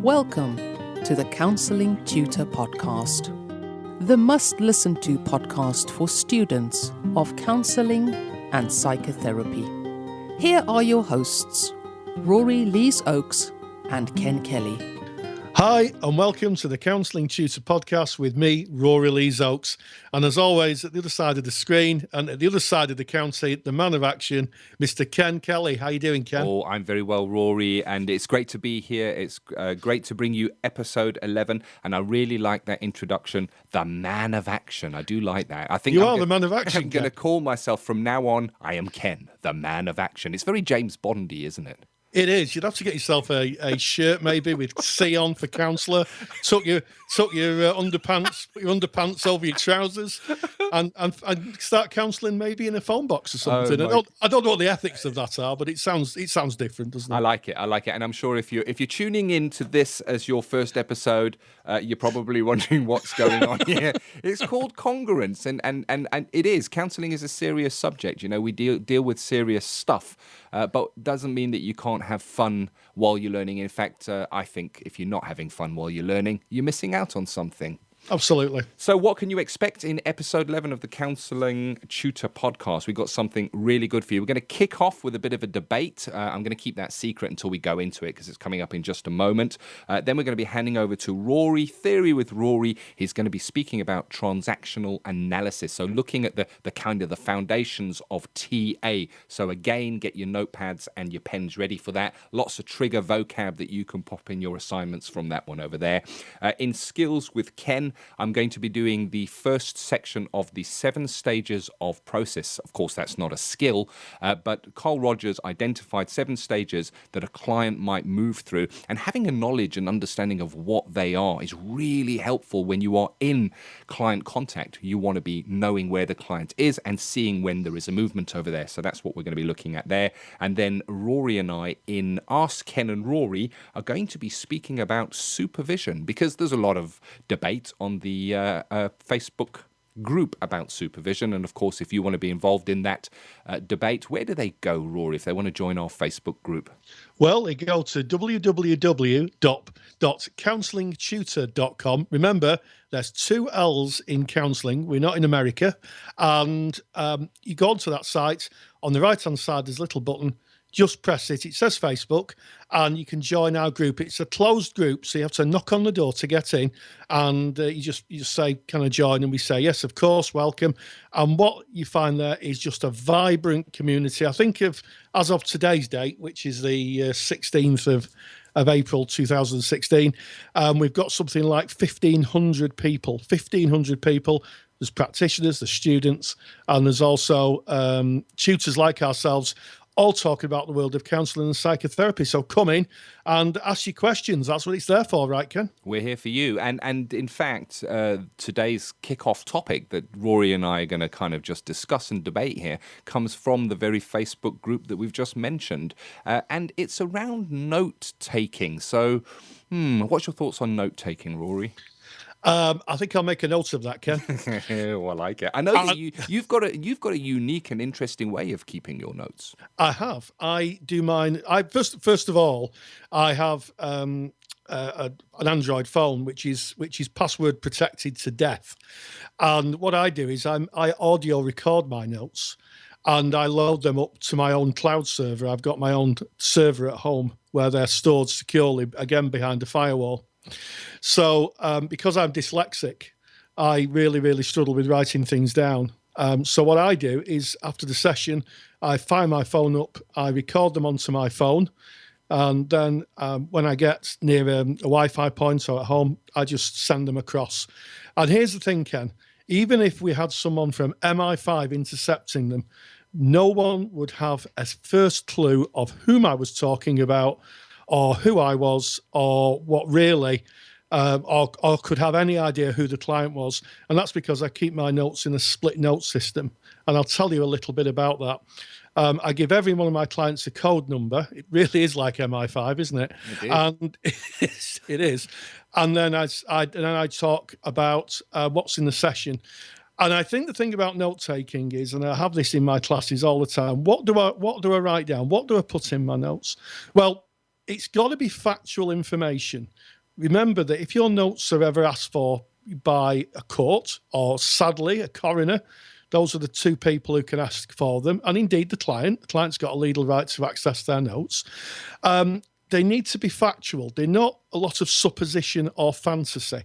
Welcome to the Counselling Tutor Podcast, the must-listen-to podcast for students of Counselling and Psychotherapy. Here are your hosts, Rory Lees-Oakes and Ken Kelly. Hi, and welcome to the Counselling Tutor Podcast with me, Rory Lees-Oakes. And as always, at the other side of the screen and at the other side of the county, the man of action, Mr. Ken Kelly. How you doing, Ken? Oh, I'm very well, Rory, and it's great to be here. It's great to bring you episode 11, and I really like that introduction, the man of action. I do like that. I think you are the man of action. I'm going to call myself from now on, I am Ken, the man of action. It's very James Bondy, isn't it? It is. You'd have to get yourself a shirt maybe with C on for counsellor. Tuck your underpants, put your underpants over your trousers, and start counselling maybe in a phone box or something. I don't know what the ethics of that are, but it sounds different, doesn't it? I like it, and I'm sure if you're tuning into this as your first episode, you're probably wondering what's going on here. It's called congruence, and it is. Counselling is a serious subject. You know, we deal with serious stuff, but doesn't mean that you can't have fun while you're learning. In fact, I think if you're not having fun while you're learning, you're missing out on something. Absolutely. So what can you expect in episode 11 of the Counselling Tutor Podcast? We've got something really good for you. We're going to kick off with a bit of a debate. I'm going to keep that secret until we go into it because it's coming up in just a moment. Then we're going to be handing over to Rory, Theory with Rory. He's going to be speaking about transactional analysis. So looking at the kind of the foundations of TA. So again, get your notepads and your pens ready for that. Lots of trigger vocab that you can pop in your assignments from that one over there. In Skills with Ken, I'm going to be doing the first section of the 7 stages of process. Of course, that's not a skill, but Carl Rogers identified 7 stages that a client might move through, and having a knowledge and understanding of what they are is really helpful when you are in client contact. You want to be knowing where the client is and seeing when there is a movement over there. So that's what we're going to be looking at there. And then Rory and I in Ask Ken and Rory are going to be speaking about supervision, because there's a lot of debate on the Facebook group about supervision. And of course, if you want to be involved in that debate, where do they go, Rory, if they want to join our Facebook group? Well, they go to www.counsellingtutor.com. Remember, there's 2 L's in counselling. We're not in America. And you go onto that site. On the right-hand side, there's a little button. Just press it. It says Facebook, and you can join our group. It's a closed group, so you have to knock on the door to get in, and you just say, "Can I join?" And we say, "Yes, of course, welcome." And what you find there is just a vibrant community. I think as of today's date, which is the 16th of April 2016, we've got something like 1,500 people. 1,500 people. There's practitioners, there's students, and there's also tutors like ourselves, all talking about the world of counselling and psychotherapy. So come in and ask your questions. That's what it's there for, right, Ken? We're here for you. And in fact, today's kick-off topic that Rory and I are going to kind of just discuss and debate here comes from the very Facebook group that we've just mentioned. And it's around note-taking. So what's your thoughts on note-taking, Rory? I think I'll make a note of that, Ken. Oh, I like it. I know that you've got a unique and interesting way of keeping your notes. I have. I do mine. First of all, I have an Android phone which is password protected to death, and what I do is I audio record my notes, and I load them up to my own cloud server. I've got my own server at home where they're stored securely, again behind a firewall. So because I'm dyslexic, I really, really struggle with writing things down. So what I do is after the session, I fire my phone up, I record them onto my phone, and then when I get near a Wi-Fi point or at home, I just send them across. And here's the thing, Ken, even if we had someone from MI5 intercepting them, no one would have a first clue of whom I was talking about, or who I was, or what really, or could have any idea who the client was. And that's because I keep my notes in a split note system. And I'll tell you a little bit about that. I give every one of my clients a code number. It really is like MI5, isn't it? It is. And it is. And then I talk about what's in the session. And I think the thing about note taking is, and I have this in my classes all the time, what do I write down? What do I put in my notes? Well, it's got to be factual information. Remember that if your notes are ever asked for by a court or, sadly, a coroner, those are the two people who can ask for them. And indeed, the client's got a legal right to access their notes. They need to be factual. They're not a lot of supposition or fantasy.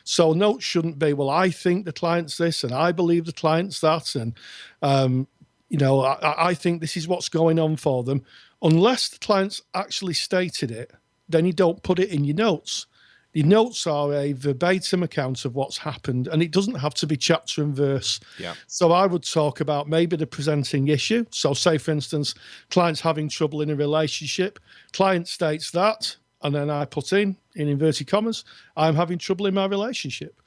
So notes shouldn't be, well, I think the client's this and I believe the client's that. And, I think this is what's going on for them. Unless the client's actually stated it, then you don't put it in your notes. Your notes are a verbatim account of what's happened, and it doesn't have to be chapter and verse. Yeah. So I would talk about maybe the presenting issue. So say, for instance, client's having trouble in a relationship. Client states that, and then I put in inverted commas, I'm having trouble in my relationship.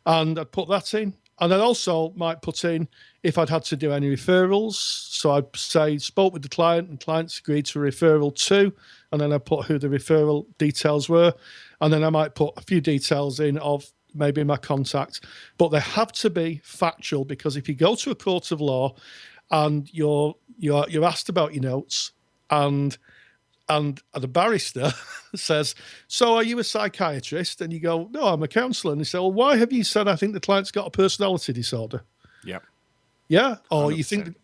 And I'd put that in. And I also might put in if I'd had to do any referrals. So I'd say, spoke with the client and clients agreed to a referral to, and then I put who the referral details were. And then I might put a few details in of maybe my contact. But they have to be factual, because if you go to a court of law and you're asked about your notes and the barrister says, so are you a psychiatrist? And you go, no, I'm a counsellor. And they say, well, why have you said I think the client's got a personality disorder? Yeah. Yeah. Or 100%. You think,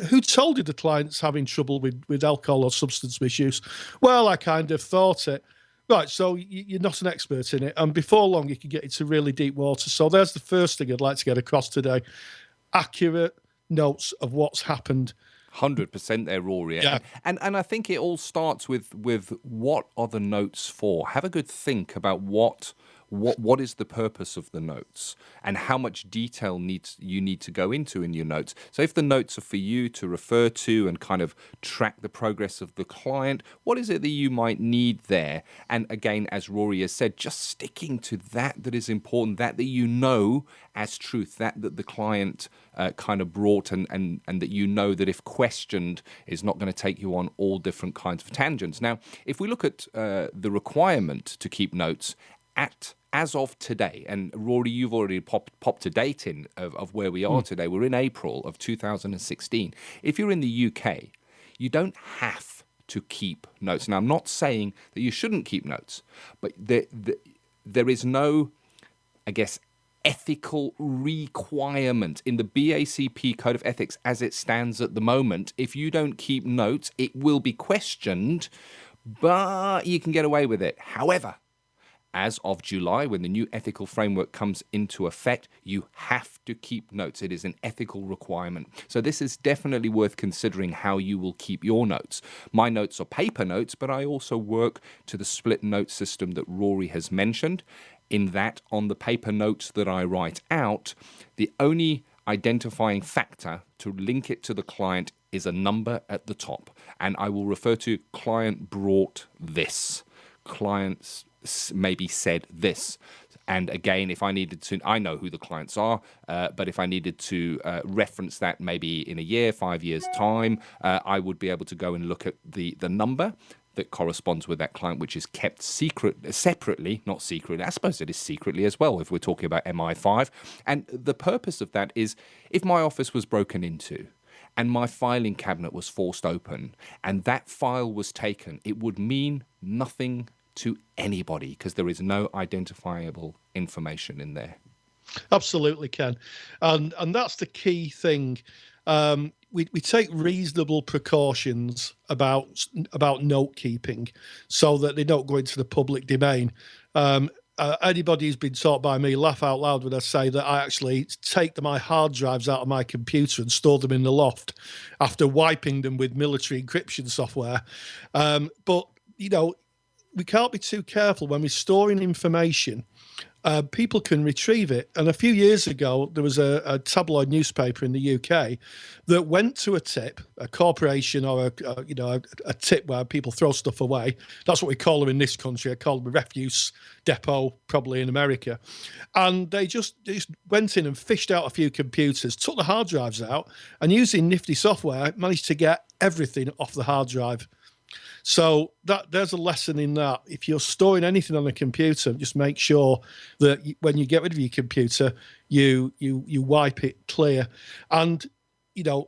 who told you the client's having trouble with alcohol or substance misuse? Well, I kind of thought it. Right. So you're not an expert in it. And before long, you can get into really deep water. So there's the first thing I'd like to get across today. Accurate notes of what's happened. 100% there, Rory. Yeah. And I think it all starts with what are the notes for? Have a good think about what is the purpose of the notes and how much detail you need to go into in your notes. So if the notes are for you to refer to and kind of track the progress of the client, what is it that you might need there? And again, as Rory has said, just sticking to that is important, that you know as truth, that the client kind of brought and that you know that if questioned is not going to take you on all different kinds of tangents. Now, if we look at the requirement to keep notes as of today, and Rory, you've already popped a date in of where we are today. We're in April of 2016. If you're in the UK, you don't have to keep notes. Now, I'm not saying that you shouldn't keep notes, but there is no, I guess, ethical requirement in the BACP Code of Ethics as it stands at the moment. If you don't keep notes, it will be questioned, but you can get away with it. However, as of July, when the new ethical framework comes into effect, you have to keep notes. It is an ethical requirement. So this is definitely worth considering how you will keep your notes. My notes are paper notes, but I also work to the split note system that Rory has mentioned. In that, on the paper notes that I write out, the only identifying factor to link it to the client is a number at the top. And I will refer to client brought this. Clients maybe said this. And again, if I needed to, I know who the clients are, but if I needed to reference that maybe in a year, 5 years' time, I would be able to go and look at the number that corresponds with that client, which is kept separately, not secretly. I suppose it is secretly as well if we're talking about MI5. And the purpose of that is if my office was broken into and my filing cabinet was forced open and that file was taken, it would mean nothing to anybody because there is no identifiable information in there. Absolutely, Ken. And that's the key thing. We take reasonable precautions about note keeping so that they don't go into the public domain. Anybody who's been taught by me laugh out loud when I say that I actually take my hard drives out of my computer and store them in the loft after wiping them with military encryption software. But, we can't be too careful when we're storing information. People can retrieve it. And a few years ago, there was a tabloid newspaper in the UK that went to a corporation or a tip where people throw stuff away. That's what we call them in this country. I call them a refuse depot, probably in America. And they just went in and fished out a few computers, took the hard drives out, and using nifty software, managed to get everything off the hard drive. So there's a lesson in that. If you're storing anything on a computer, just make sure that when you get rid of your computer, you wipe it clear. And you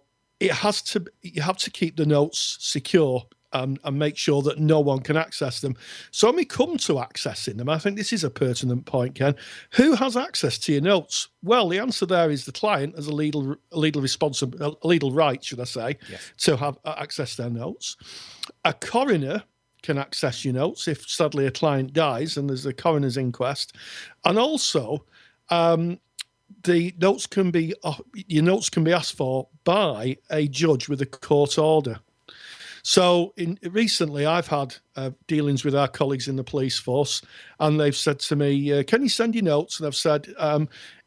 have to keep the notes secure. and make sure that no one can access them. So when we come to accessing them, I think this is a pertinent point, Ken. Who has access to your notes? Well, the answer there is the client has a legal right, should I say, yes, to have access to their notes. A coroner can access your notes if sadly a client dies and there's a coroner's inquest, and also your notes can be asked for by a judge with a court order. So recently I've had dealings with our colleagues in the police force, and they've said to me, can you send your notes? And I've said,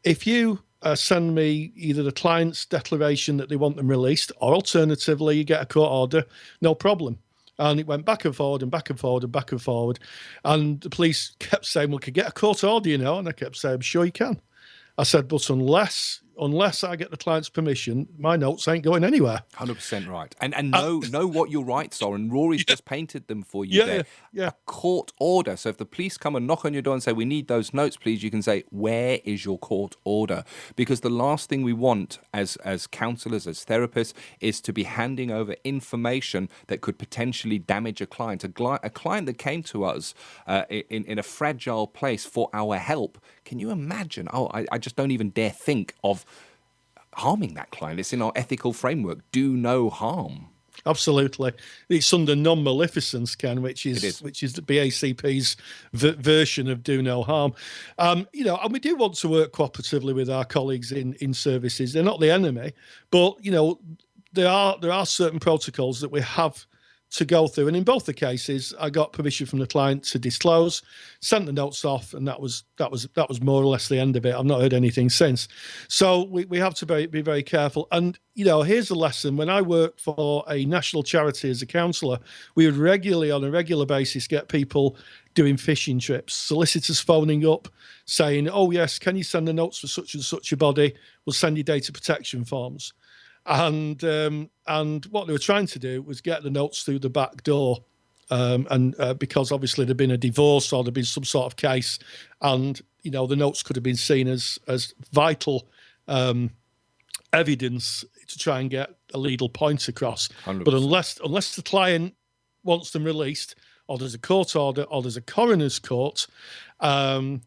if you send me either the client's declaration that they want them released, or alternatively you get a court order, no problem. And it went back and forward and back and forward and back and forward. And the police kept saying, well, can you get a court order, And I kept saying, sure you can. I said, but unless I get the client's permission, my notes ain't going anywhere. 100% right. And know what your rights are. And Rory's just painted them for you there. Yeah. A court order. So if the police come and knock on your door and say, we need those notes, please, you can say, where is your court order? Because the last thing we want as counsellors, as therapists, is to be handing over information that could potentially damage a client. A client that came to us in a fragile place for our help. Can you imagine? I just don't even dare think of harming that client. It's in our ethical framework. Do no harm. Absolutely. It's under non-maleficence, Ken, which is the BACP's version of do no harm. And we do want to work cooperatively with our colleagues in services. They're not the enemy, but, there are certain protocols that we have to go through. And in both the cases, I got permission from the client to disclose, sent the notes off, and that was more or less the end of it. I've not heard anything since. So we have to be very careful. And, here's a lesson. When I worked for a national charity as a counsellor, we would on a regular basis, get people doing fishing trips, solicitors phoning up saying, oh, yes, can you send the notes for such and such a body? We'll send you data protection forms. And what they were trying to do was get the notes through the back door, because obviously there'd been a divorce or there'd been some sort of case, and the notes could have been seen as vital evidence to try and get a legal point across. 100%. But unless the client wants them released, or there's a court order, or there's a coroner's court, then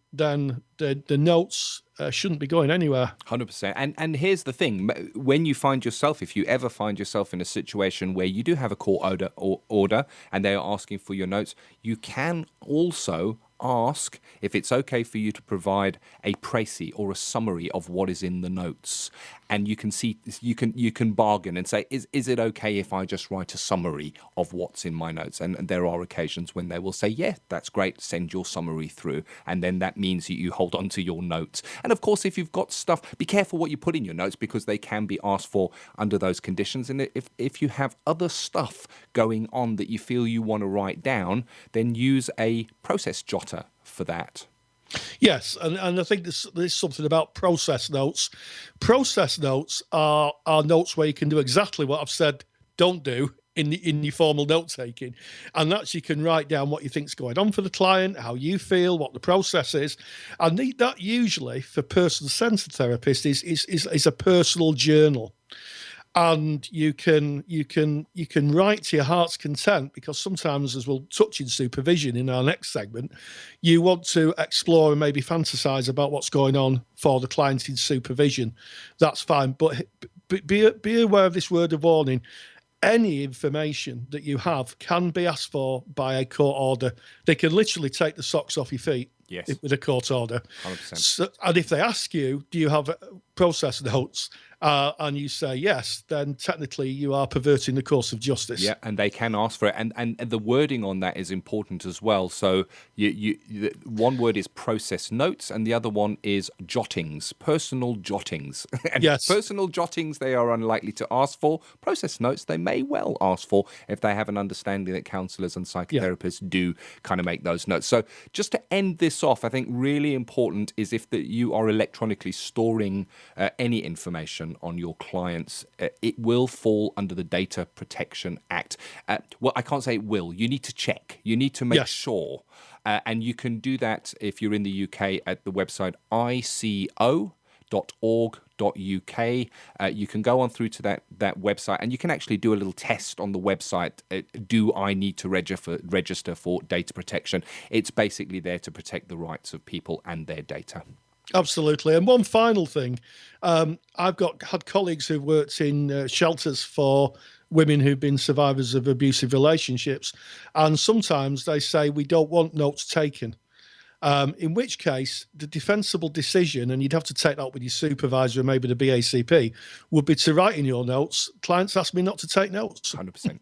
the notes shouldn't be going anywhere. 100%. And here's the thing. When you find yourself, if you ever find yourself in a situation where you do have a court order and they are asking for your notes, you can also ask if it's okay for you to provide a précis or a summary of what is in the notes. And you can bargain and say, is it okay if I just write a summary of what's in my notes? And there are occasions when they will say, yeah, that's great, send your summary through. And then that means that you hold on to your notes. And of course, if you've got stuff, be careful what you put in your notes, because they can be asked for under those conditions. And if you have other stuff going on that you feel you want to write down, then use a process jotter for that. Yes, and I think there's something about process notes. Process notes are notes where you can do exactly what I've said don't do in your formal note taking, and that's you can write down what you think's going on for the client, how you feel, what the process is, and that usually for person-centered therapists is a personal journal. And you can write to your heart's content, because sometimes, as we'll touch in supervision in our next segment, you want to explore and maybe fantasize about what's going on for the client in supervision. That's fine, but be aware of this word of warning. Any information that you have can be asked for by a court order. They can literally take the socks off your feet. Yes. With a court order. 100%. So, and if they ask you, do you have process notes? And you say yes, then technically you are perverting the course of justice. Yeah, and they can ask for it. And the wording on that is important as well. So one word is process notes, and the other one is jottings, personal jottings. And yes. Personal jottings they are unlikely to ask for. Process notes they may well ask for if they have an understanding that counsellors and psychotherapists do kind of make those notes. So just to end this off, I think really important is if you are electronically storing any information on your clients, it will fall under the Data Protection Act. Well, I can't say it will. You need to check. You need to make sure. And you can do that if you're in the UK at the website ico.org.uk. You can go on through to that website, and you can actually do a little test on the website. Do I need to register for data protection? It's basically there to protect the rights of people and their data. Absolutely. And one final thing, I've had colleagues who've worked in shelters for women who've been survivors of abusive relationships, and sometimes they say we don't want notes taken. In which case, the defensible decision, and you'd have to take that up with your supervisor and maybe the BACP, would be to write in your notes, clients ask me not to take notes. 100%.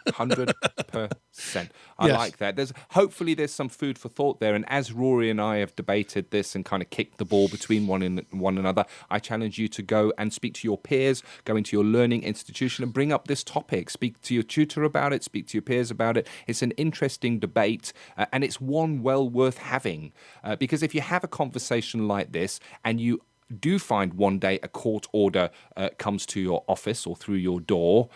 100%. I like that. Hopefully there's some food for thought there. And as Rory and I have debated this and kind of kicked the ball between one another, I challenge you to go and speak to your peers, go into your learning institution and bring up this topic. Speak to your tutor about it, speak to your peers about it. It's an interesting debate, and it's one well worth having. Because if you have a conversation like this and you do find one day a court order comes to your office or through your door,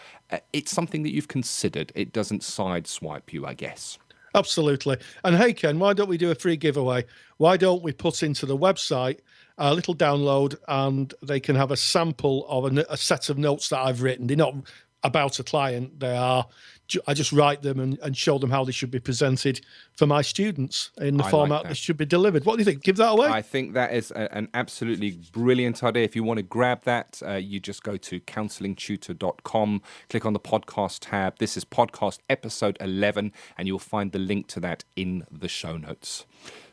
it's something that you've considered. It doesn't sideswipe you, I guess. Absolutely. And hey, Ken, why don't we do a free giveaway? Why don't we put into the website a little download, and they can have a sample of a set of notes that I've written. They're not about a client. I just write them and show them how they should be presented for my students in the format they should be delivered. What do you think? Give that away? I think that is an absolutely brilliant idea. If you want to grab that, you just go to counsellingtutor.com, click on the podcast tab. This is podcast episode 11, and you'll find the link to that in the show notes.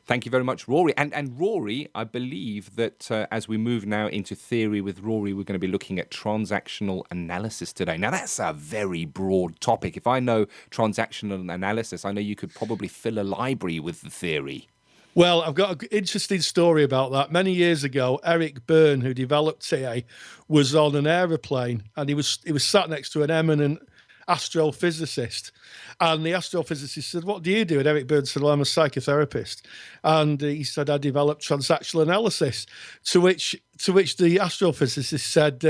Thank you very much, Rory. And Rory, I believe that as we move now into theory with Rory, we're going to be looking at transactional analysis today. Now, that's a very broad topic. If I know transactional analysis, I know you could probably fill a library with the theory. Well, I've got an interesting story about that. Many years ago, Eric Byrne, who developed TA, was on an aeroplane, and he was sat next to an eminent astrophysicist, and the astrophysicist said, "What do you do?" And Eric Byrne said, "Well, I'm a psychotherapist." And he said, "I developed transactional analysis." To which the astrophysicist said,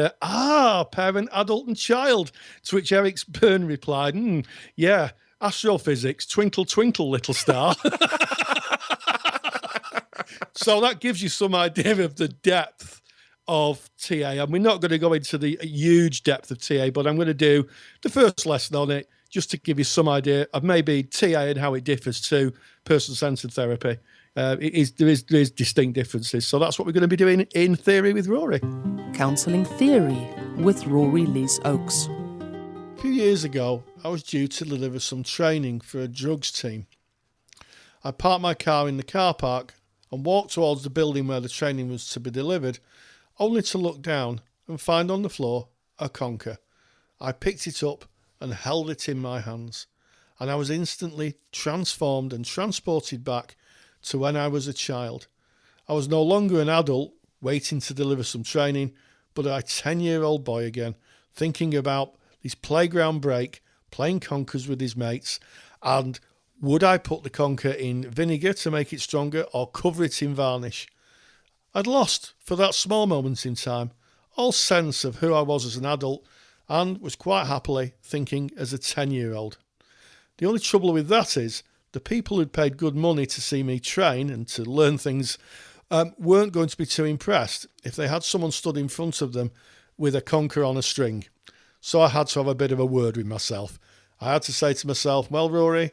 parent, adult, and child. To which Eric Byrne replied, "Yeah, astrophysics, twinkle, twinkle, little star." So that gives you some idea of the depth of TA, and we're not going to go into the huge depth of TA, but I'm going to do the first lesson on it just to give you some idea of maybe TA and how it differs to person-centered therapy. There is distinct differences, so that's what we're going to be doing in Theory with Rory. Counselling Theory with Rory Lees Oakes. A few years ago, I was due to deliver some training for a drugs team. I parked my car in the car park and walked towards the building where the training was to be delivered, only to look down and find on the floor a conker. I picked it up and held it in my hands, and I was instantly transformed and transported back to when I was a child. I was no longer an adult waiting to deliver some training, but a 10-year-old boy again, thinking about his playground break, playing conkers with his mates, and would I put the conker in vinegar to make it stronger or cover it in varnish? I'd lost, for that small moment in time, all sense of who I was as an adult, and was quite happily thinking as a 10-year-old. The only trouble with that is the people who'd paid good money to see me train and to learn things weren't going to be too impressed if they had someone stood in front of them with a conker on a string. So I had to have a bit of a word with myself. I had to say to myself, well, Rory,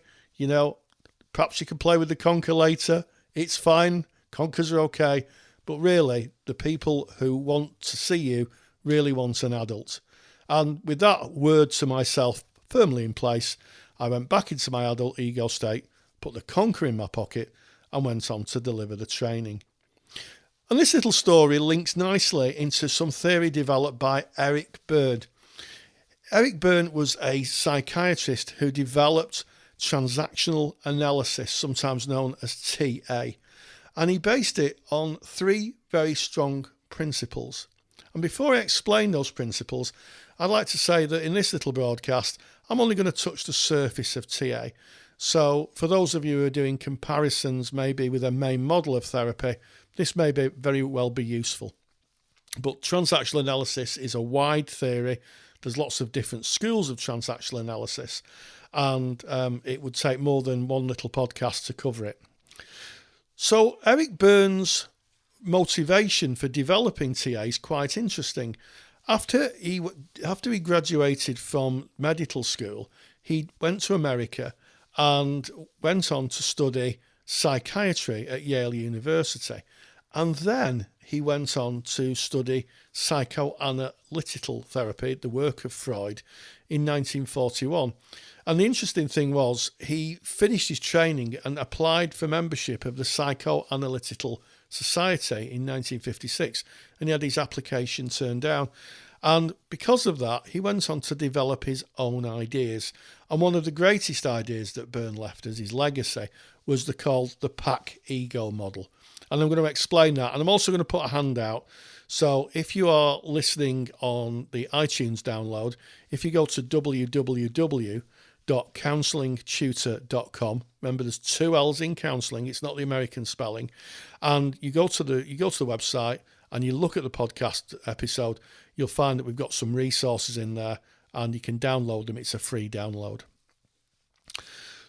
perhaps you can play with the conker later. It's fine. Conkers are okay. But really, the people who want to see you really want an adult. And with that word to myself firmly in place, I went back into my adult ego state, put the conker in my pocket, and went on to deliver the training. And this little story links nicely into some theory developed by Eric Byrne. Eric Byrne was a psychiatrist who developed transactional analysis, sometimes known as TA. And he based it on 3 very strong principles. And before I explain those principles, I'd like to say that in this little broadcast, I'm only going to touch the surface of TA. So for those of you who are doing comparisons maybe with a main model of therapy, this may very well be useful. But transactional analysis is a wide theory. There's lots of different schools of transactional analysis, and it would take more than one little podcast to cover it. So Eric Byrne's motivation for developing TA is quite interesting. After he graduated from medical school, he went to America and went on to study psychiatry at Yale University. And then he went on to study psychoanalytical therapy, the work of Freud, in 1941. And the interesting thing was he finished his training and applied for membership of the Psychoanalytical Society in 1956, and he had his application turned down. And because of that, he went on to develop his own ideas. And one of the greatest ideas that Byrne left as his legacy was called the pack ego model. And I'm going to explain that. And I'm also going to put a handout. So if you are listening on the iTunes download, if you go to www.counsellingtutor.com, remember there's 2 L's in counselling, it's not the American spelling, and you go to the website and you look at the podcast episode, you'll find that we've got some resources in there and you can download them. It's a free download.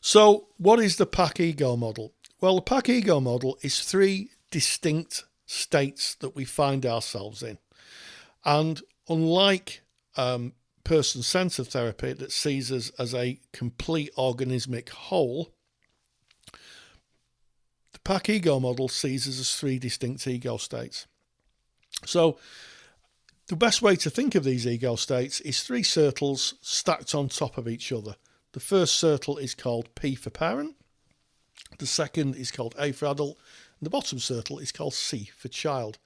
So what is the pack ego model? Well, the pack ego model is 3 distinct states that we find ourselves in. And unlike person-centered therapy that sees us as a complete organismic whole, the pack ego model sees us as 3 distinct ego states. So the best way to think of these ego states is 3 circles stacked on top of each other. The first circle is called P for parent. The second is called A for adult. And the bottom circle is called C for child.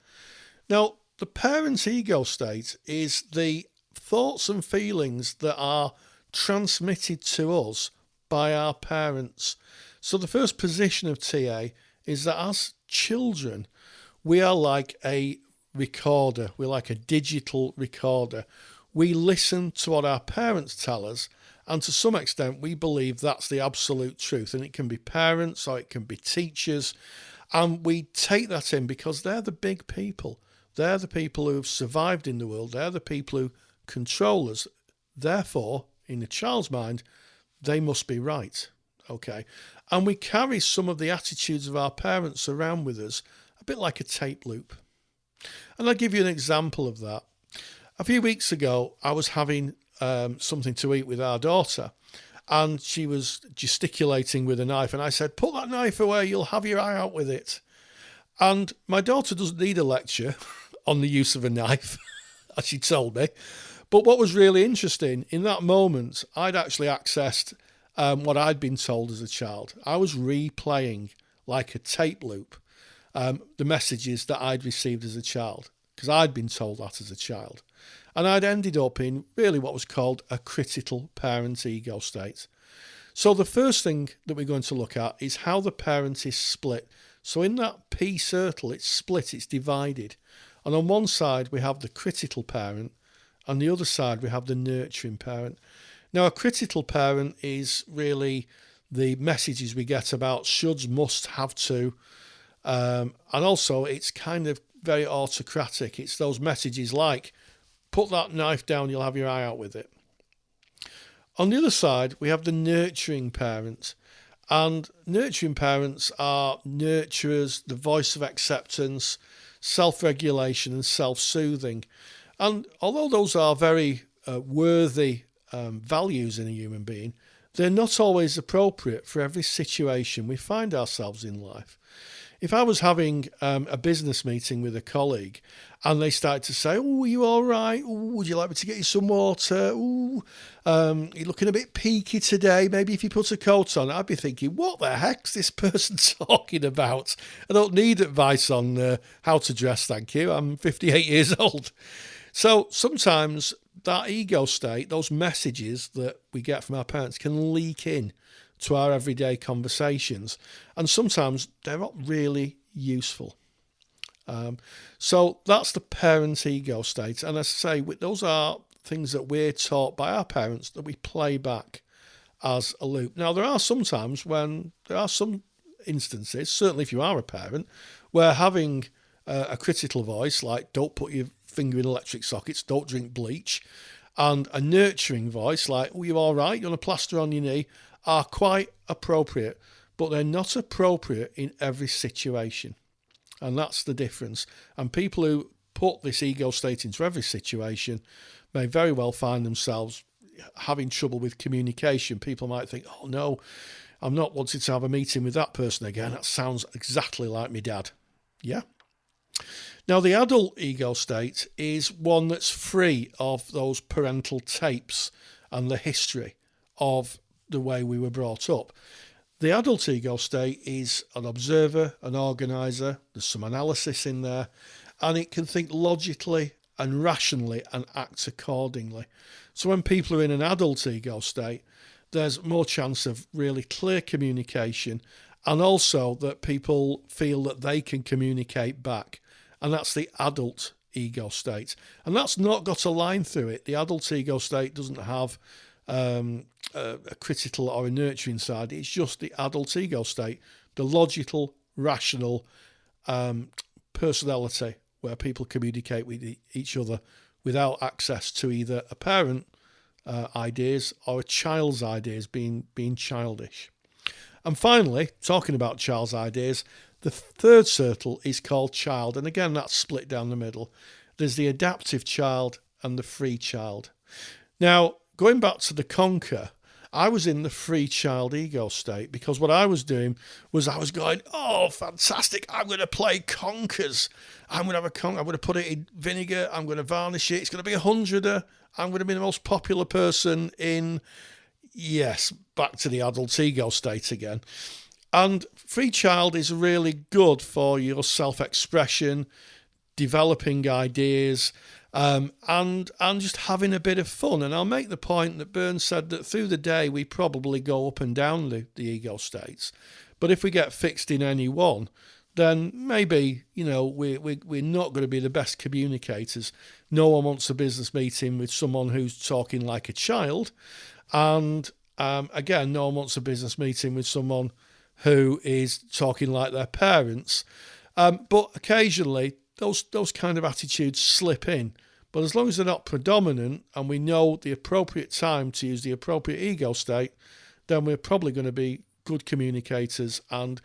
Now, the parent ego state is the thoughts and feelings that are transmitted to us by our parents. So the first position of TA is that as children, we are like a recorder. We're like a digital recorder. We listen to what our parents tell us, and to some extent we believe that's the absolute truth. And it can be parents or it can be teachers, and we take that in because they're the big people. They're the people who've survived in the world. They're the people who control us. Therefore, in the child's mind, they must be right. Okay. And we carry some of the attitudes of our parents around with us, a bit like a tape loop. And I'll give you an example of that. A few weeks ago, I was having something to eat with our daughter, and she was gesticulating with a knife, and I said, "Put that knife away, you'll have your eye out with it." And my daughter doesn't need a lecture on the use of a knife, as she told me. But what was really interesting, in that moment, I'd actually accessed what I'd been told as a child. I was replaying, like a tape loop, the messages that I'd received as a child, because I'd been told that as a child. And I'd ended up in really what was called a critical parent ego state. So the first thing that we're going to look at is how the parent is split. So in that P circle, it's split, it's divided. And on one side, we have the critical parent. On the other side, we have the nurturing parent. Now, a critical parent is really the messages we get about shoulds, must, have to. And also, it's kind of very autocratic. It's those messages like, put that knife down, you'll have your eye out with it. On the other side, we have the nurturing parent. And nurturing parents are nurturers, the voice of acceptance, self-regulation and self-soothing. And although those are very worthy values in a human being, they're not always appropriate for every situation we find ourselves in life. If I was having a business meeting with a colleague and they started to say, "Oh, are you all right? Ooh, would you like me to get you some water? Ooh, you're looking a bit peaky today. Maybe if you put a coat on," I'd be thinking, what the heck's this person talking about? I don't need advice on how to dress, thank you. I'm 58 years old. So sometimes that ego state, those messages that we get from our parents can leak in to our everyday conversations. And sometimes they're not really useful. So that's the parent ego state. And as I say, those are things that we're taught by our parents that we play back as a loop. Now, there are some times when there are some instances, certainly if you are a parent, where having a critical voice like don't put your finger in electric sockets, don't drink bleach, and a nurturing voice like, "Oh, you all right? You want a plaster on your knee?" are quite appropriate, but they're not appropriate in every situation. And that's the difference. And people who put this ego state into every situation may very well find themselves having trouble with communication. People might think, oh no, I'm not wanting to have a meeting with that person again. That sounds exactly like my dad. Yeah. Now, the adult ego state is one that's free of those parental tapes and the history of the way we were brought up. The adult ego state is an observer, an organiser, there's some analysis in there, and it can think logically and rationally and act accordingly. So when people are in an adult ego state, there's more chance of really clear communication, and also that people feel that they can communicate back. And that's the adult ego state. And that's not got a line through it. The adult ego state doesn't have a critical or a nurturing side. It's just the adult ego state, the logical, rational personality where people communicate with each other without access to either a parent ideas or a child's ideas, being childish. And finally, talking about child's ideas, the third circle is called child. And again, that's split down the middle. There's the adaptive child and the free child. Now, going back to the conquer, I was in the free child ego state because what I was doing was I was going, oh, fantastic, I'm going to play conkers. I'm going to have a conker. I'm going to put it in vinegar. I'm going to varnish it. It's going to be 100er. I'm going to be the most popular person in, yes, back to the adult ego state again. And free child is really good for your self-expression, developing ideas, and just having a bit of fun. And I'll make the point that Burns said that through the day we probably go up and down the ego states. But if we get fixed in any one, then maybe, we're not going to be the best communicators. No one wants a business meeting with someone who's talking like a child. And again, no one wants a business meeting with someone who is talking like their parents. But occasionally, those kind of attitudes slip in. But as long as they're not predominant and we know the appropriate time to use the appropriate ego state, then we're probably going to be good communicators, and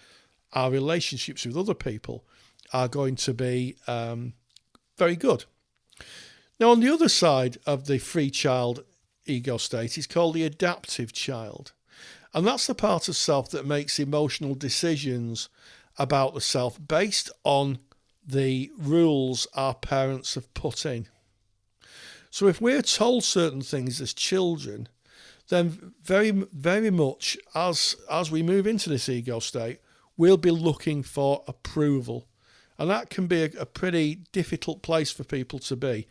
our relationships with other people are going to be very good. Now, on the other side of the free child ego state is called the adaptive child. And that's the part of self that makes emotional decisions about the self based on the rules our parents have put in. So if we're told certain things as children, then very, very much as we move into this ego state, we'll be looking for approval. And that can be a pretty difficult place for people to be.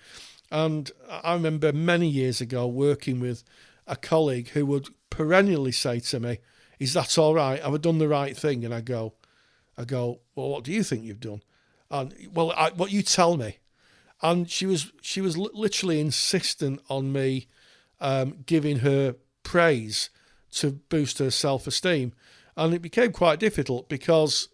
And I remember many years ago working with a colleague who would perennially say to me, is that all right? Have I done the right thing? And I go, well, what do you think you've done? And what you tell me. And she was literally insistent on me giving her praise to boost her self-esteem. And it became quite difficult because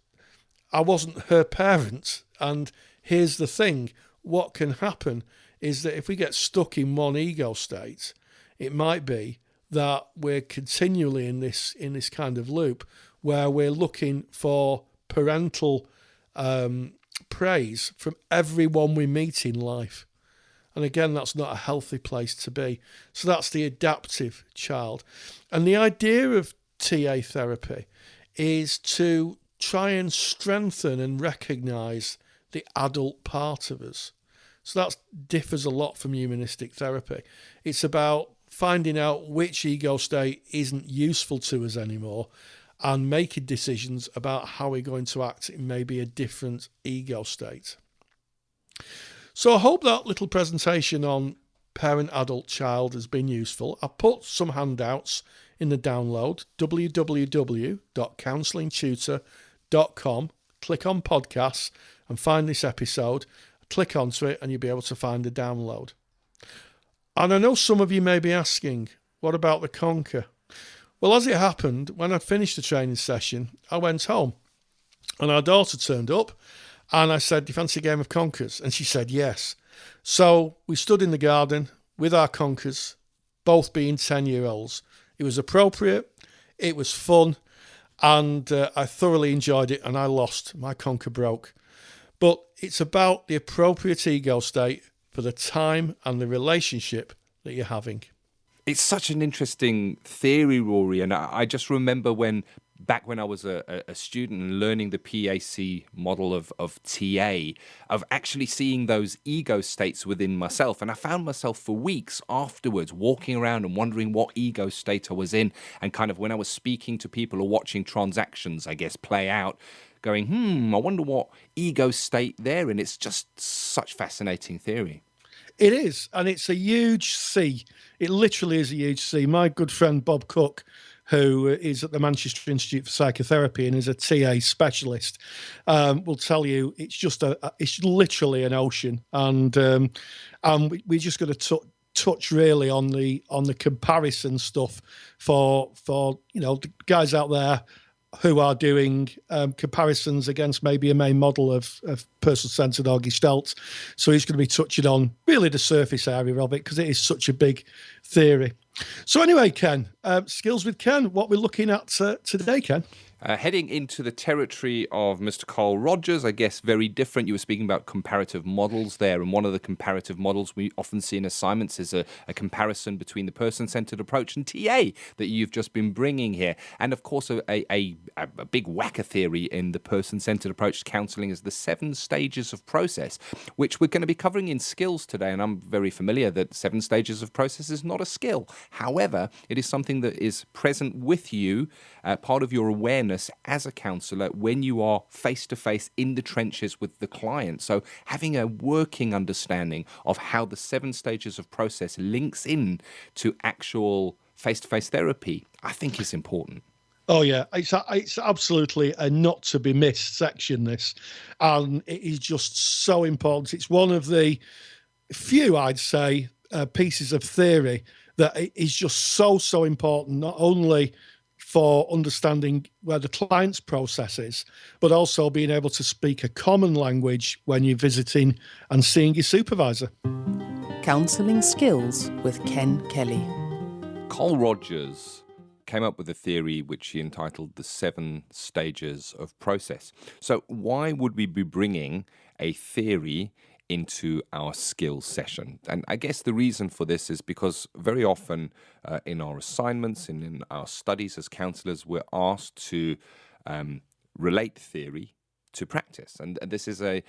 I wasn't her parent. And here's the thing, what can happen is that if we get stuck in one ego state, it might be that we're continually in this kind of loop where we're looking for parental praise from everyone we meet in life. And again, that's not a healthy place to be. So that's the adaptive child. And the idea of TA therapy is to try and strengthen and recognise the adult part of us. So that differs a lot from humanistic therapy. It's about finding out which ego state isn't useful to us anymore and making decisions about how we're going to act in maybe a different ego state. So I hope that little presentation on parent, adult, child has been useful. I've put some handouts in the download, www.counsellingtutor.com. Click on podcasts and find this episode. Click onto it and you'll be able to find the download. And I know some of you may be asking, what about the conquer? Well, as it happened, when I'd finished the training session, I went home and our daughter turned up and I said, do you fancy a game of conkers? And she said, yes. So we stood in the garden with our conkers, both being 10-year-olds. It was appropriate, it was fun, and I thoroughly enjoyed it, and I lost. My conker broke. but it's about the appropriate ego state for the time and the relationship that you're having. It's such an interesting theory, Rory, and I just remember back when I was a student and learning the PAC model of TA, of actually seeing those ego states within myself. And I found myself for weeks afterwards walking around and wondering what ego state I was in. And kind of when I was speaking to people or watching transactions, I guess, play out, going, I wonder what ego state they're in. It's just such fascinating theory. It is, and it's a huge C. It literally is a huge C. My good friend Bob Cook, who is at the Manchester Institute for Psychotherapy and is a TA specialist, will tell you it's literally an ocean, and we just got to touch really on the comparison stuff for the guys out there who are doing comparisons against maybe a main model of person-centered or Gestalt. So he's going to be touching on really the surface area of it because it is such a big theory. So anyway, Ken, Skills with Ken, what we're looking at today, Ken? Heading into the territory of Mr. Carl Rogers, I guess very different. You were speaking about comparative models there, and one of the comparative models we often see in assignments is a comparison between the person-centered approach and TA that you've just been bringing here. And of course, a big whacker theory in the person-centered approach to counselling is the 7 stages of process, which we're going to be covering in skills today. And I'm very familiar that 7 stages of process is not a skill. However, it is something that is present with you, part of your awareness as a counsellor when you are face-to-face in the trenches with the client. So having a working understanding of how the 7 stages of process links in to actual face-to-face therapy, I think is important. Oh yeah, it's absolutely a not to be missed section, this, and it is just so important. It's one of the few, I'd say, pieces of theory that is just so important, not only for understanding where the client's process is, but also being able to speak a common language when you're visiting and seeing your supervisor. Counselling Skills with Ken Kelly. Carl Rogers came up with a theory which he entitled the 7 stages of process. So why would we be bringing a theory into our skills session? And I guess the reason for this is because very often in our assignments and in our studies as counsellors, we're asked to relate theory to practice. And this is a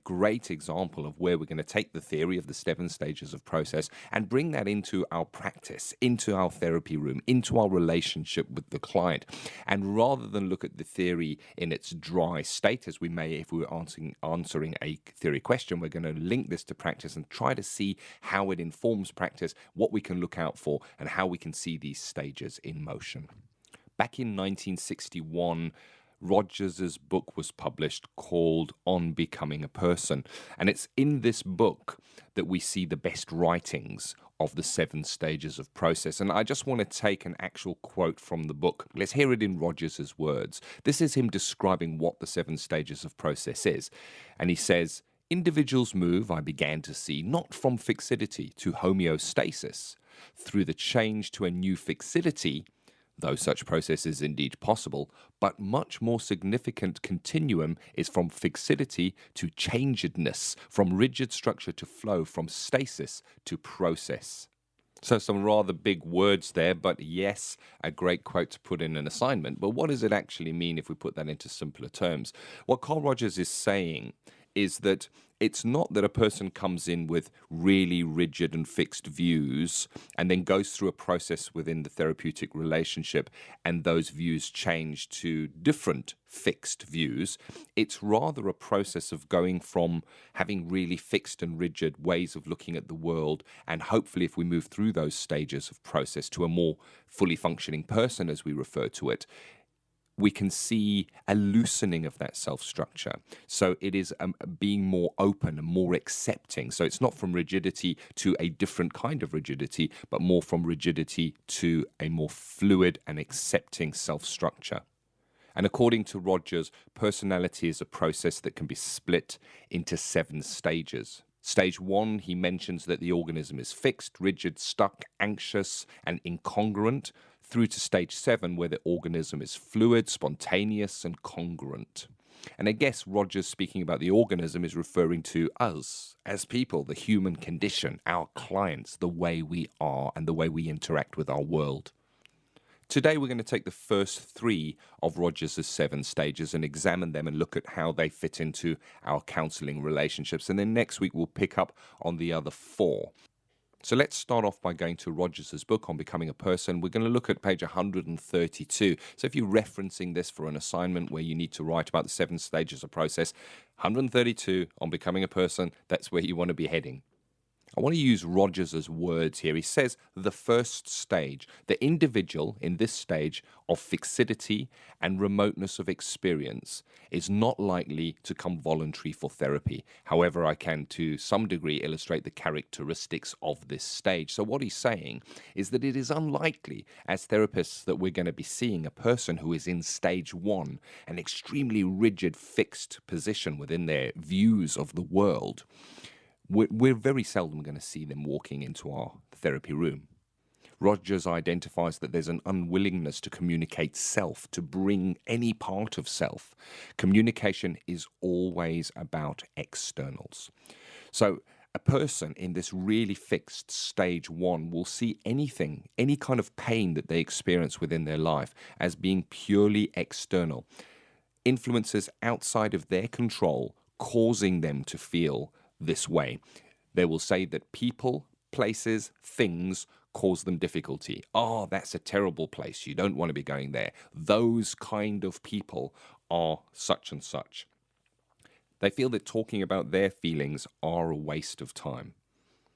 great example of where we're going to take the theory of the 7 stages of process and bring that into our practice, into our therapy room, into our relationship with the client. And rather than look at the theory in its dry state, as we may if we were answering a theory question, we're going to link this to practice and try to see how it informs practice, what we can look out for, and how we can see these stages in motion. Back in 1961, Rogers's book was published called On Becoming a Person. And it's in this book that we see the best writings of the 7 stages of process. And I just want to take an actual quote from the book. Let's hear it in Rogers's words. This is him describing what the 7 stages of process is. And he says, "Individuals move, I began to see, not from fixity to homeostasis. Through the change to a new fixity, though such process is indeed possible, but much more significant continuum is from fixity to changedness, from rigid structure to flow, from stasis to process." So some rather big words there, but yes, a great quote to put in an assignment. But what does it actually mean if we put that into simpler terms? What Carl Rogers is saying is that it's not that a person comes in with really rigid and fixed views and then goes through a process within the therapeutic relationship and those views change to different fixed views. It's rather a process of going from having really fixed and rigid ways of looking at the world, and hopefully if we move through those stages of process to a more fully functioning person, as we refer to it, we can see a loosening of that self-structure. So it is being more open and more accepting. So it's not from rigidity to a different kind of rigidity, but more from rigidity to a more fluid and accepting self-structure. And according to Rogers, personality is a process that can be split into 7 stages. Stage 1, he mentions that the organism is fixed, rigid, stuck, anxious, and incongruent, through to stage 7, where the organism is fluid, spontaneous, and congruent. And I guess Rogers, speaking about the organism, is referring to us as people, the human condition, our clients, the way we are and the way we interact with our world. Today, we're going to take the first 3 of Rogers' 7 stages and examine them and look at how they fit into our counselling relationships. And then next week, we'll pick up on the other 4. So let's start off by going to Rogers' book on becoming a person. We're going to look at page 132. So if you're referencing this for an assignment where you need to write about the 7 stages of process, 132 on becoming a person, that's where you want to be heading. I want to use Rogers' words here. He says the first stage, the individual in this stage of fixity and remoteness of experience is not likely to come voluntary for therapy. However, I can to some degree illustrate the characteristics of this stage. So what he's saying is that it is unlikely as therapists that we're going to be seeing a person who is in stage 1, an extremely rigid, fixed position within their views of the world. We're very seldom going to see them walking into our therapy room. Rogers identifies that there's an unwillingness to communicate self, to bring any part of self. Communication is always about externals. So a person in this really fixed stage 1 will see anything, any kind of pain that they experience within their life as being purely external. Influences outside of their control causing them to feel this way. They will say that people, places, things cause them difficulty. Oh, that's a terrible place. You don't want to be going there. Those kind of people are such and such. They feel that talking about their feelings are a waste of time.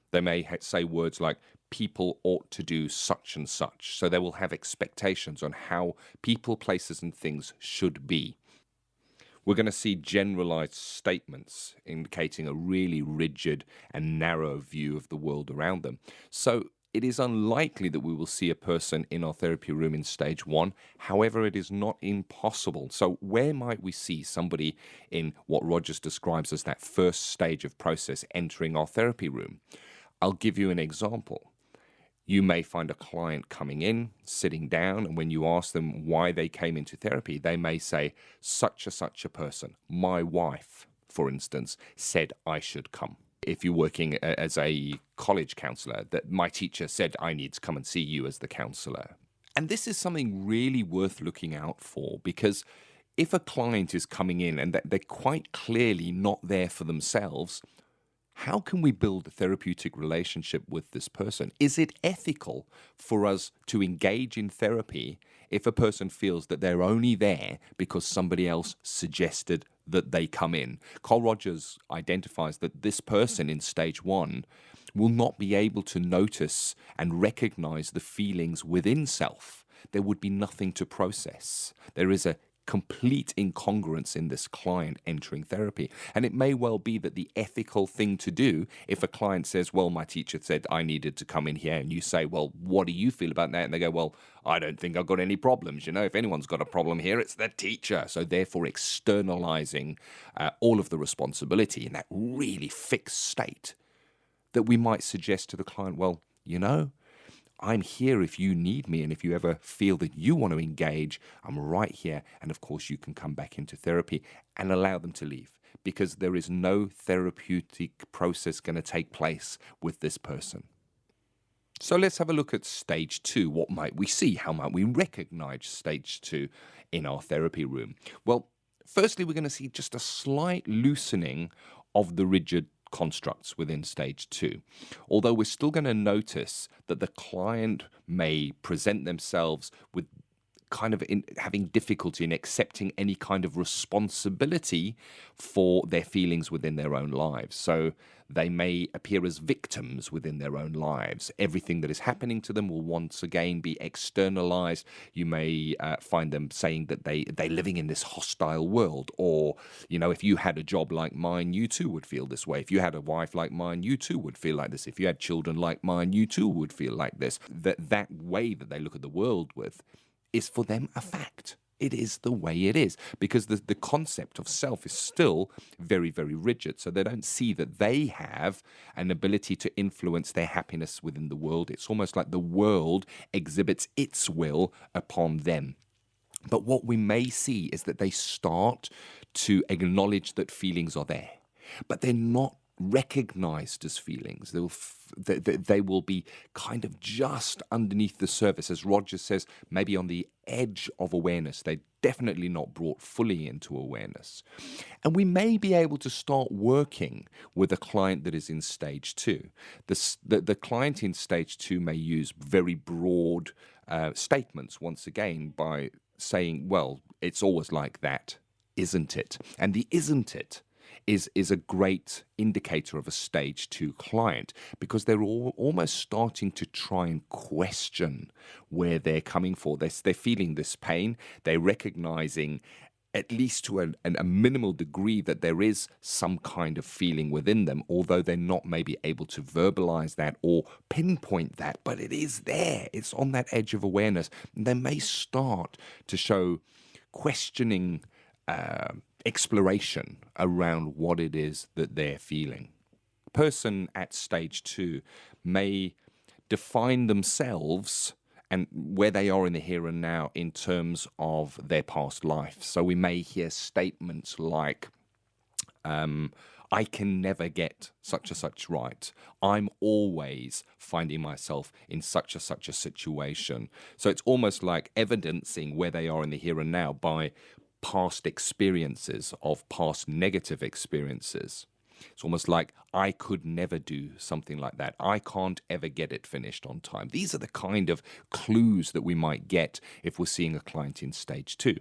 They may say words like, people ought to do such and such. So they will have expectations on how people, places, and things should be. We're going to see generalized statements indicating a really rigid and narrow view of the world around them. So it is unlikely that we will see a person in our therapy room in stage 1. However, it is not impossible. So where might we see somebody in what Rogers describes as that first stage of process entering our therapy room? I'll give you an example. You may find a client coming in, sitting down, and when you ask them why they came into therapy, they may say, such a person, my wife, for instance, said I should come. If you're working as a college counsellor, that my teacher said I need to come and see you as the counsellor. And this is something really worth looking out for, because if a client is coming in and they're quite clearly not there for themselves, how can we build a therapeutic relationship with this person? Is it ethical for us to engage in therapy if a person feels that they're only there because somebody else suggested that they come in? Carl Rogers identifies that this person in stage 1 will not be able to notice and recognize the feelings within self. There would be nothing to process. There is a complete incongruence in this client entering therapy. And it may well be that the ethical thing to do, if a client says, well, my teacher said I needed to come in here, and you say, well, what do you feel about that? And they go, well, I don't think I've got any problems. You know, if anyone's got a problem here, it's the teacher. So therefore externalizing all of the responsibility in that really fixed state, that we might suggest to the client, well, you know, I'm here if you need me, and if you ever feel that you want to engage, I'm right here. And of course, you can come back into therapy, and allow them to leave, because there is no therapeutic process going to take place with this person. So let's have a look at stage 2. What might we see? How might we recognize stage 2 in our therapy room? Well, firstly, we're going to see just a slight loosening of the rigid constructs within stage 2. Although we're still going to notice that the client may present themselves with kind of having difficulty in accepting any kind of responsibility for their feelings within their own lives. So they may appear as victims within their own lives. Everything that is happening to them will once again be externalized. You may find them saying that they're living in this hostile world. Or, you know, if you had a job like mine, you too would feel this way. If you had a wife like mine, you too would feel like this. If you had children like mine, you too would feel like this. That way that they look at the world with is for them a fact. It is the way it is, because the concept of self is still very, very rigid. So they don't see that they have an ability to influence their happiness within the world. It's almost like the world exhibits its will upon them. But what we may see is that they start to acknowledge that feelings are there, but they're not recognized as feelings. They will be kind of just underneath the surface, as Roger says, maybe on the edge of awareness. They're definitely not brought fully into awareness. And we may be able to start working with a client that is in stage 2. The client in stage 2 may use very broad statements, once again, by saying, well, it's always like that, isn't it? And the isn't it is a great indicator of a stage 2 client, because they're almost starting to try and question where they're coming for. They're feeling this pain. They're recognizing, at least to a minimal degree, that there is some kind of feeling within them, although they're not maybe able to verbalize that or pinpoint that, but it is there. It's on that edge of awareness. And they may start to show questioning exploration around what it is that they're feeling. A person at stage 2 may define themselves and where they are in the here and now in terms of their past life. So we may hear statements like, I can never get such and such right. I'm always finding myself in such a situation. So it's almost like evidencing where they are in the here and now by past experiences of past negative experiences. It's almost like, I could never do something like that. I can't ever get it finished on time. These are the kind of clues that we might get if we're seeing a client in stage 2.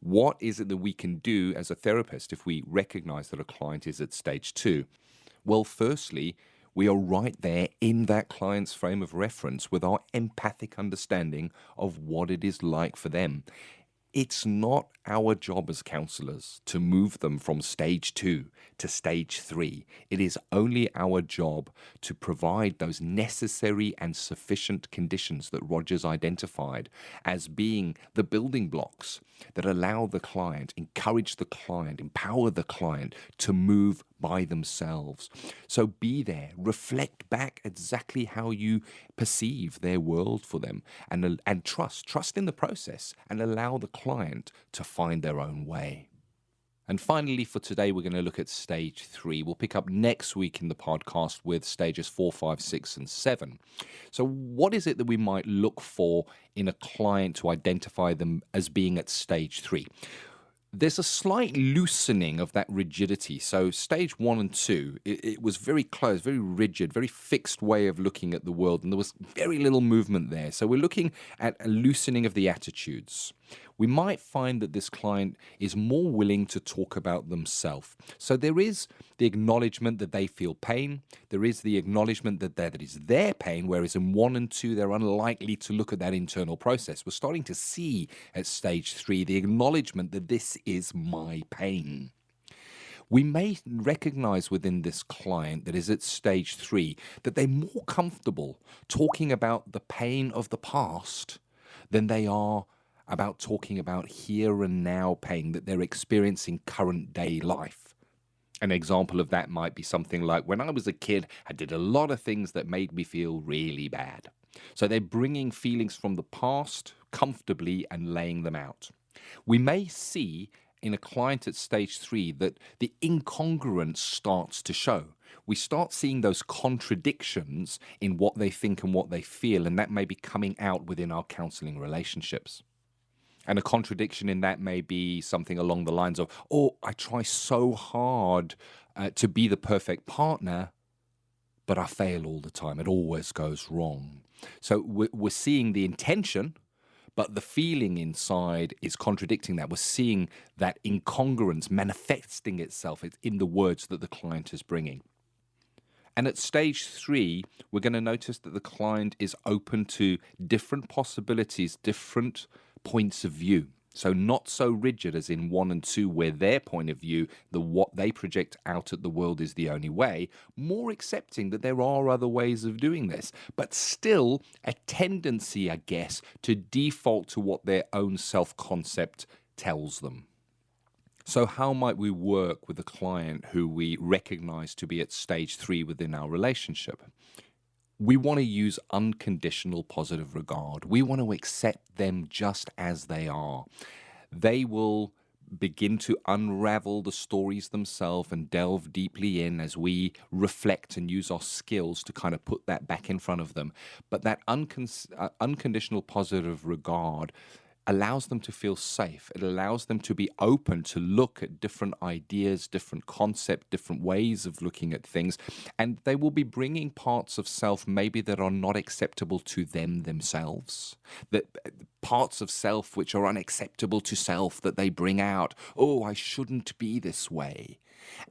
What is it that we can do as a therapist if we recognize that a client is at stage 2? Well, firstly, we are right there in that client's frame of reference with our empathic understanding of what it is like for them. It's not our job as counsellors to move them from stage 2 to stage 3. It is only our job to provide those necessary and sufficient conditions that Roger's identified as being the building blocks that allow the client, encourage the client, empower the client to move by themselves. So be there, reflect back exactly how you perceive their world for them, and trust in the process, and allow the client to find their own way. And finally, for today, we're going to look at stage 3. We'll pick up next week in the podcast with stages 4, 5, 6, and 7. So what is it that we might look for in a client to identify them as being at stage 3? There's a slight loosening of that rigidity. So stage 1 and 2, it was very close, very rigid, very fixed way of looking at the world, and there was very little movement there. So we're looking at a loosening of the attitudes. We might find that this client is more willing to talk about themselves. So there is the acknowledgement that they feel pain. There is the acknowledgement that that is their pain, whereas in 1 and 2, they're unlikely to look at that internal process. We're starting to see at stage 3 the acknowledgement that this is my pain. We may recognize within this client that is at stage 3 that they're more comfortable talking about the pain of the past than they are about talking about here and now pain that they're experiencing current day life. An example of that might be something like, when I was a kid, I did a lot of things that made me feel really bad. So they're bringing feelings from the past comfortably and laying them out. We may see in a client at stage 3 that the incongruence starts to show. We start seeing those contradictions in what they think and what they feel, and that may be coming out within our counselling relationships. And a contradiction in that may be something along the lines of, oh, I try so hard to be the perfect partner, but I fail all the time. It always goes wrong. So we're seeing the intention, but the feeling inside is contradicting that. We're seeing that incongruence manifesting itself in the words that the client is bringing. And at stage 3, we're going to notice that the client is open to different possibilities, different points of view. So not so rigid as in 1 and 2, where their point of view, what they project out at the world is the only way, more accepting that there are other ways of doing this, but still a tendency, I guess, to default to what their own self-concept tells them. So how might we work with a client who we recognize to be at stage 3 within our relationship? We want to use unconditional positive regard. We want to accept them just as they are. they will begin to unravel the stories themselves and delve deeply in as we reflect and use our skills to kind of put that back in front of them. But that unconditional positive regard allows them to feel safe. It allows them to be open to look at different ideas, different concepts, different ways of looking at things. And they will be bringing parts of self maybe that are not acceptable to them themselves. That parts of self which are unacceptable to self that they bring out. Oh, I shouldn't be this way.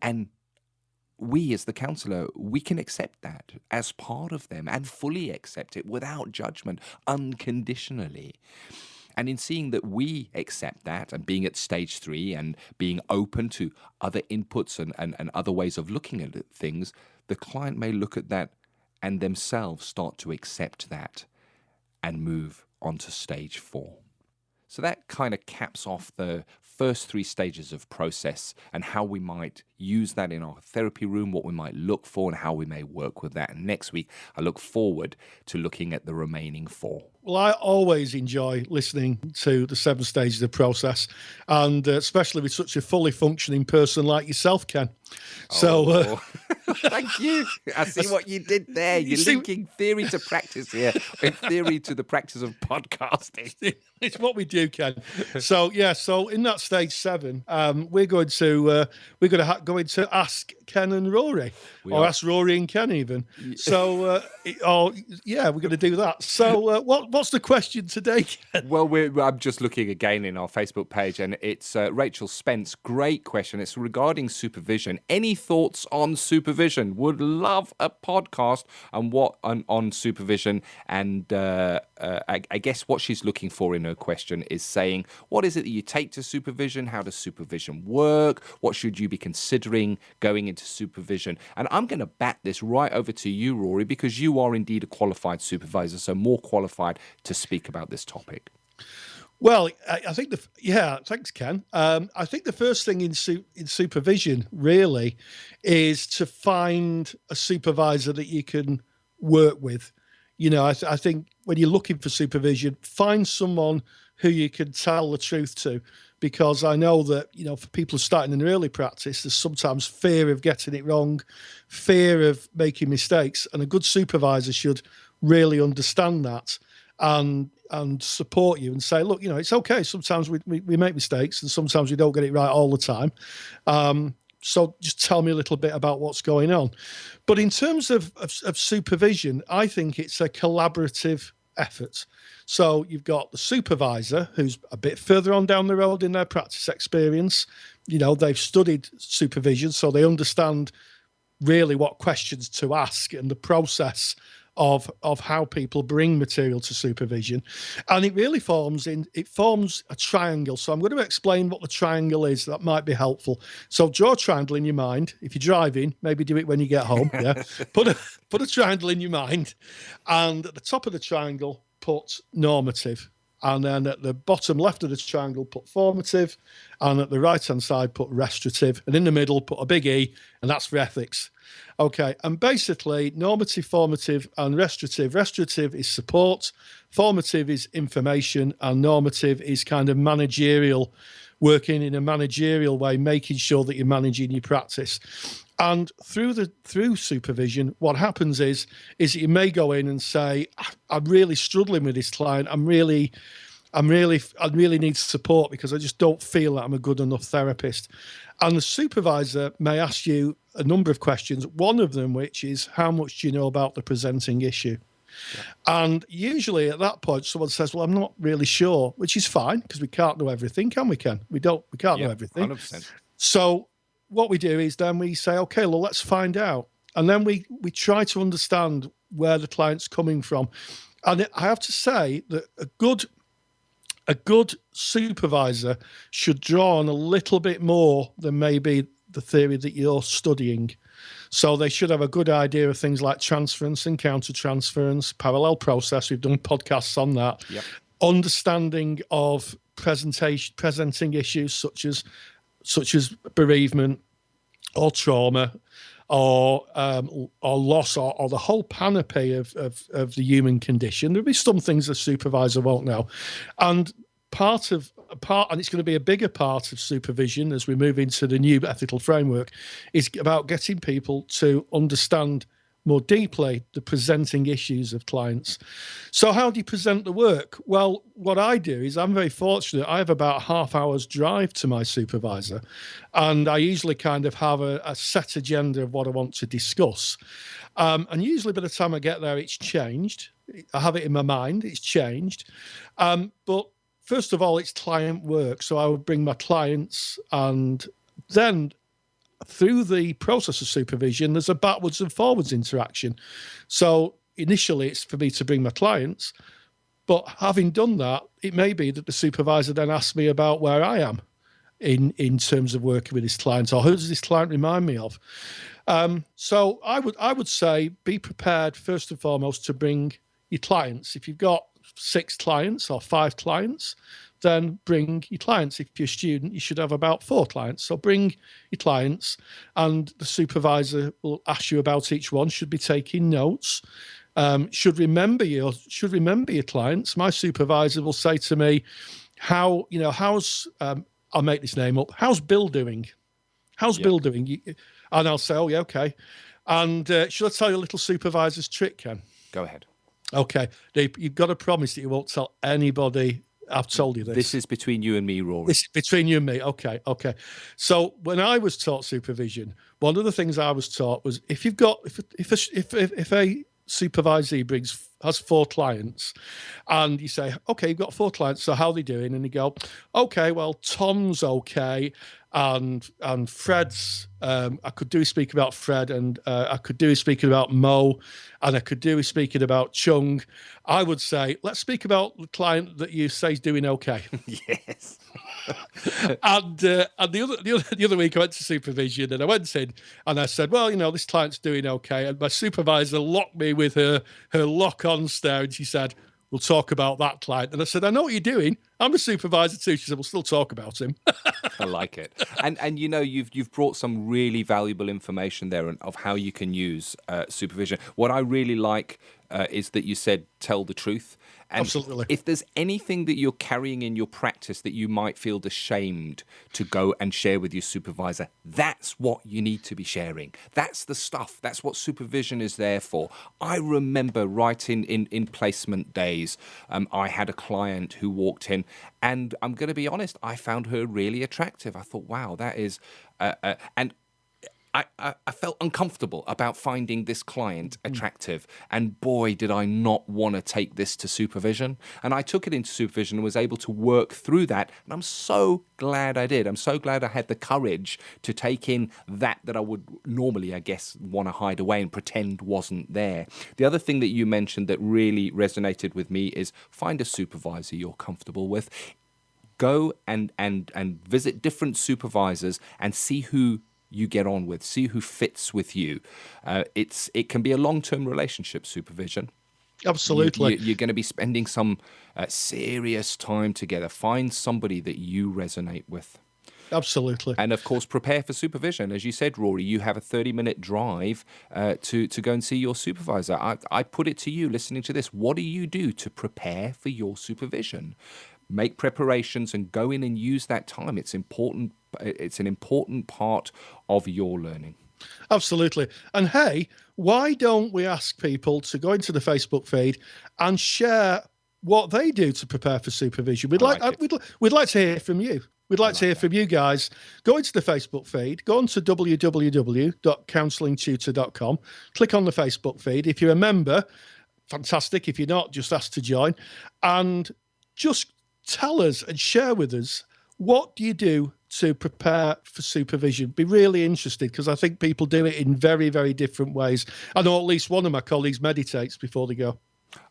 And we as the counsellor, we can accept that as part of them and fully accept it without judgment, unconditionally. And in seeing that we accept that and being at stage 3 and being open to other inputs and other ways of looking at things, the client may look at that and themselves start to accept that and move on to stage 4. So that kind of caps off the first 3 stages of process and how we might use that in our therapy room, what we might look for and how we may work with that. And next week, I look forward to looking at the remaining 4. Well, I always enjoy listening to the 7 stages of process, and especially with such a fully functioning person like yourself, Ken. So, thank you. I see what you did there. You're linking theory to practice here, and theory to the practice of podcasting. It's what we do, Ken. So, so in that stage 7, we're going to going to ask Ken and Rory, ask Rory and Ken even. So, we're going to do that. So, what's the question today, Ken? Well, I'm just looking again in our Facebook page, and it's Rachel Spence. Great question. It's regarding supervision. Any thoughts on supervision? Would love a podcast on supervision. And I guess what she's looking for in her question is saying, what is it that you take to supervision? How does supervision work? What should you be considering going into supervision? And I'm going to bat this right over to you, Rory, because you are indeed a qualified supervisor, so more qualified to speak about this topic. Well, I think thanks, Ken. I think the first thing in supervision really is to find a supervisor that you can work with. You know, I think when you're looking for supervision, find someone who you can tell the truth to, because I know that, you know, for people starting in early practice, there's sometimes fear of getting it wrong, fear of making mistakes, and a good supervisor should really understand that and support you and say, look, you know, it's okay. Sometimes we make mistakes and sometimes we don't get it right all the time. So just tell me a little bit about what's going on. But in terms of supervision, I think it's a collaborative effort. So you've got the supervisor who's a bit further on down the road in their practice experience. You know, they've studied supervision, so they understand really what questions to ask and the process of how people bring material to supervision. And it really forms a triangle. So I'm going to explain what the triangle is. That might be helpful. So draw a triangle in your mind. If you're driving, maybe do it when you get home. Yeah. Put a triangle in your mind, and at the top of the triangle, put normative. And then at the bottom left of the triangle, put formative. And at the right-hand side, put restorative. And in the middle, put a big E, and that's for ethics. Okay, and basically normative, formative, and restorative. Restorative is support, formative is information, and normative is kind of managerial, working in a managerial way, making sure that you're managing your practice. And through supervision, what happens is that you may go in and say, I'm really struggling with this client. I really need support because I just don't feel that I'm a good enough therapist. And the supervisor may ask you a number of questions, one of them which is, how much do you know about the presenting issue? Yeah. And usually at that point, someone says, well, I'm not really sure, which is fine because we can't know everything, can we, Ken? We can't know everything. 100%. So what we do is then we say, okay, well, let's find out. And then we try to understand where the client's coming from. And I have to say that a good supervisor should draw on a little bit more than maybe the theory that you're studying. So they should have a good idea of things like transference and counter-transference, parallel process. We've done podcasts on that. Yep. Understanding of presenting issues such as bereavement or trauma or loss or the whole panoply of the human condition. There'll be some things the supervisor won't know. And and it's going to be a bigger part of supervision as we move into the new ethical framework, is about getting people to understand more deeply the presenting issues of clients. So how do you present the work? Well, what I do is I'm very fortunate. I have about a half hour's drive to my supervisor, and I usually kind of have a set agenda of what I want to discuss. And usually by the time I get there, it's changed. I have it in my mind, it's changed. But first of all, it's client work. So I would bring my clients, and then through the process of supervision, there's a backwards and forwards interaction. So initially it's for me to bring my clients, but having done that, it may be that the supervisor then asks me about where I am in terms of working with this client, or who does this client remind me of? So I would say be prepared first and foremost to bring your clients. If you've got 6 clients or 5 clients, then bring your clients. If you're a student, you should have about 4 clients. So bring your clients, and the supervisor will ask you about each one, should be taking notes, should remember your clients. My supervisor will say to me, how's, I'll make this name up, how's Bill doing? How's Bill doing? And I'll say, oh, yeah, okay. And should I tell you a little supervisor's trick, Ken? Go ahead. Okay. You've got to promise that you won't tell anybody I've told you this. This is between you and me, Rory. This is between you and me. Okay. So when I was taught supervision, one of the things I was taught was if a supervisee has 4 clients, and you say, okay, you've got 4 clients, so how are they doing? And you go, okay, well, Tom's okay, and Fred's, I could do speaking about Fred, and I could do speaking about Mo, and I could do speaking about Chung. I would say, let's speak about the client that you say is doing okay. Yes. And the other week I went to supervision, and I went in and I said, well, this client's doing okay. And my supervisor locked me with her lock-on stare, and she said, we'll talk about that client. And I said, I know what you're doing. I'm a supervisor too. She said, we'll still talk about him. I like it. And you've brought some really valuable information there of how you can use supervision. What I really like is that you said, tell the truth. And absolutely. If there's anything that you're carrying in your practice that you might feel ashamed to go and share with your supervisor, that's what you need to be sharing. That's the stuff. That's what supervision is there for. I remember right in placement days, I had a client who walked in, and I'm going to be honest, I found her really attractive. I thought, wow, that is... and I felt uncomfortable about finding this client attractive. And boy, did I not want to take this to supervision. And I took it into supervision and was able to work through that. And I'm so glad I did. I'm so glad I had the courage to take in that I would normally, I guess, want to hide away and pretend wasn't there. The other thing that you mentioned that really resonated with me is find a supervisor you're comfortable with. Go and visit different supervisors and see who you get on with, see who fits with you. It can be a long-term relationship, supervision. Absolutely. You're going to be spending some serious time together. Find somebody that you resonate with. Absolutely. And of course, prepare for supervision. As you said, Rory, you have a 30-minute drive to go and see your supervisor. I put it to you, listening to this, what do you do to prepare for your supervision? Make preparations and go in and use that time. It's important. It's an important part of your learning. Absolutely. And hey, why don't we ask people to go into the Facebook feed and share what they do to prepare for supervision? We'd like to hear from you. We'd like to hear from you guys. Go into the Facebook feed, go on to www.counsellingtutor.com, click on the Facebook feed. If you're a member, fantastic. If you're not, just ask to join. And just tell us and share with us, what do you do to prepare for supervision? Be really interested, because I think people do it in very, very different ways. I know at least one of my colleagues meditates before they go.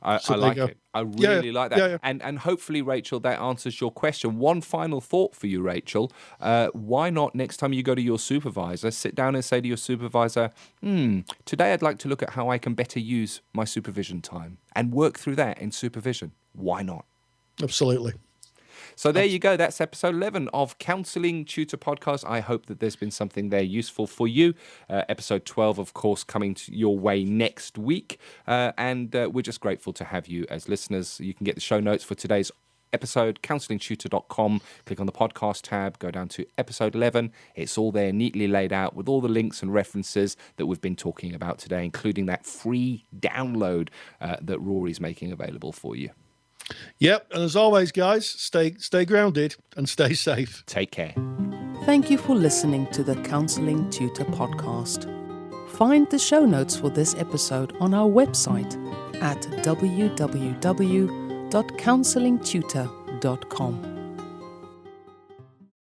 I like it. I really like that. Yeah. And hopefully, Rachel, that answers your question. One final thought for you, Rachel. Why not next time you go to your supervisor, sit down and say to your supervisor, today I'd like to look at how I can better use my supervision time, and work through that in supervision. Why not? Absolutely. So there you go. That's episode 11 of Counselling Tutor Podcast. I hope that there's been something there useful for you. Episode 12, of course, coming your way next week. And we're just grateful to have you as listeners. You can get the show notes for today's episode, counsellingtutor.com. Click on the podcast tab, go down to episode 11. It's all there neatly laid out with all the links and references that we've been talking about today, including that free download that Rory's making available for you. Yep, and as always, guys, stay grounded and stay safe. Take care. Thank you for listening to the Counselling Tutor Podcast. Find the show notes for this episode on our website at www.counsellingtutor.com.